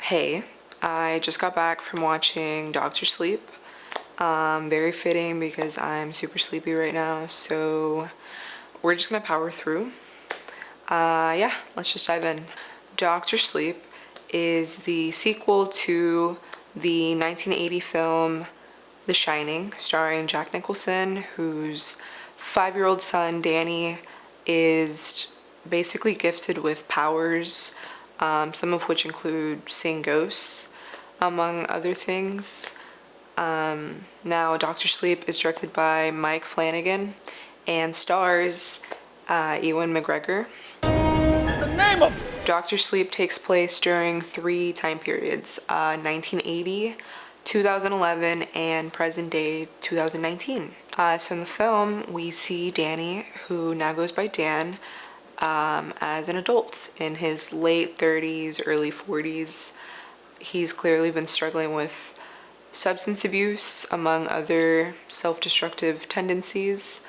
Hey, I just got back from watching Doctor Sleep. Very fitting because I'm super sleepy right now, so we're just gonna power through. Yeah, let's just dive in. Doctor Sleep is the sequel to the 1980 film The Shining, starring Jack Nicholson, whose 5-year-old son Danny is basically gifted with powers, some of which include seeing ghosts, among other things. Now, Doctor Sleep is directed by Mike Flanagan and stars Ewan McGregor. In the name of Doctor Sleep takes place during 3 time periods: 1980, 2011, and present day 2019. So in the film, we see Danny, who now goes by Dan, as an adult in his late 30s, early 40s. He's clearly been struggling with substance abuse, among other self-destructive tendencies,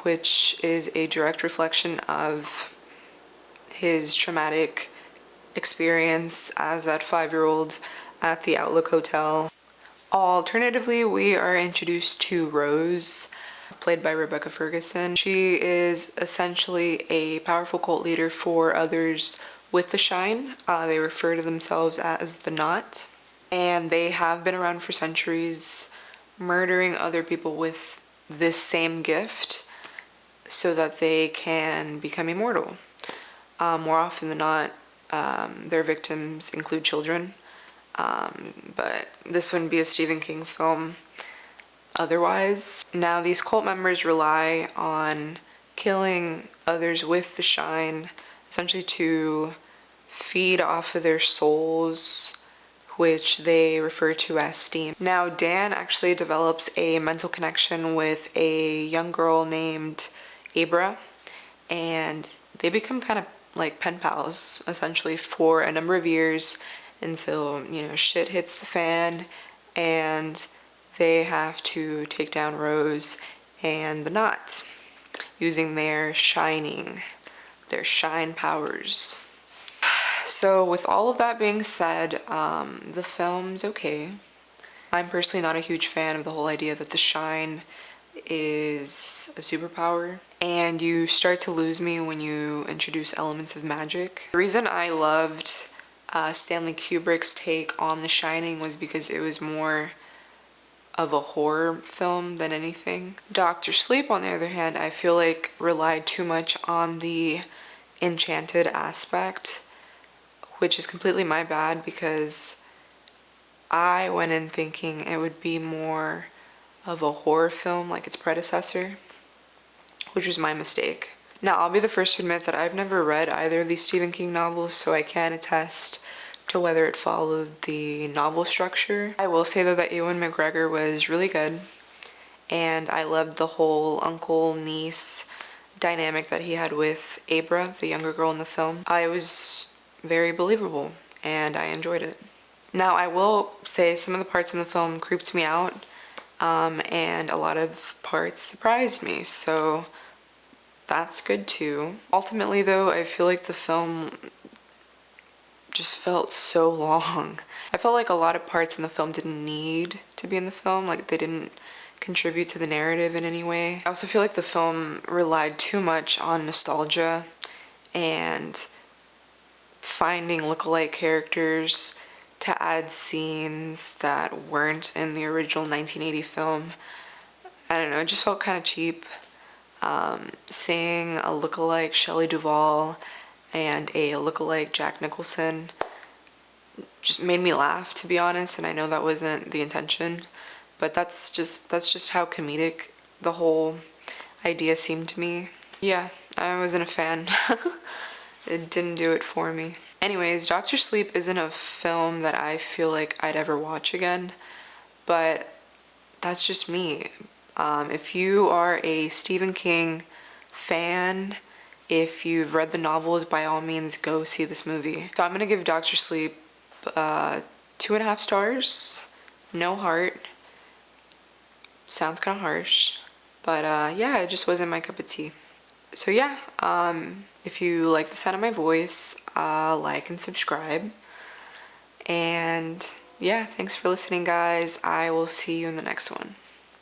which is a direct reflection of his traumatic experience as that 5-year-old at the Outlook Hotel. Alternatively, we are introduced to Rose, played by Rebecca Ferguson. She is essentially a powerful cult leader for others with the Shine. They refer to themselves as the Knot, and they have been around for centuries, murdering other people with this same gift so that they can become immortal. More often than not, their victims include children, but this wouldn't be a Stephen King film otherwise. Now, these cult members rely on killing others with the Shine, essentially to feed off of their souls, which they refer to as steam. Now, Dan actually develops a mental connection with a young girl named Abra, and they become kind of like pen pals, essentially, for a number of years until, shit hits the fan and they have to take down Rose and the Knot using their shine powers. So with all of that being said, the film's okay. I'm personally not a huge fan of the whole idea that the Shine is a superpower, and you start to lose me when you introduce elements of magic. The reason I loved Stanley Kubrick's take on The Shining was because it was more of a horror film than anything. Doctor Sleep, on the other hand, I feel like relied too much on the enchanted aspect, which is completely my bad because I went in thinking it would be more of a horror film like its predecessor, which was my mistake. Now, I'll be the first to admit that I've never read either of these Stephen King novels, so I can't attest to whether it followed the novel structure. I will say though that Ewan McGregor was really good, and I loved the whole uncle-niece dynamic that he had with Abra, the younger girl in the film. It was very believable, and I enjoyed it. Now, I will say some of the parts in the film creeped me out, and a lot of parts surprised me, so that's good too. Ultimately though, I feel like the film just felt so long. I felt like a lot of parts in the film didn't need to be in the film, like they didn't contribute to the narrative in any way. I also feel like the film relied too much on nostalgia and finding lookalike characters to add scenes that weren't in the original 1980 film. I don't know, it just felt kind of cheap. Seeing a lookalike Shelley Duvall and a lookalike Jack Nicholson just made me laugh, to be honest, and I know that wasn't the intention, but that's just how comedic the whole idea seemed to me. Yeah, I wasn't a fan. It didn't do it for me. Anyways, Doctor Sleep isn't a film that I feel like I'd ever watch again, but that's just me. If you are a Stephen King fan, if you've read the novels, by all means go see this movie. So I'm gonna give Doctor Sleep 2.5 stars. No heart. Sounds kind of harsh, but yeah, it just wasn't my cup of tea. So yeah, if you like the sound of my voice, like and subscribe. And yeah, thanks for listening, guys. I will see you in the next one.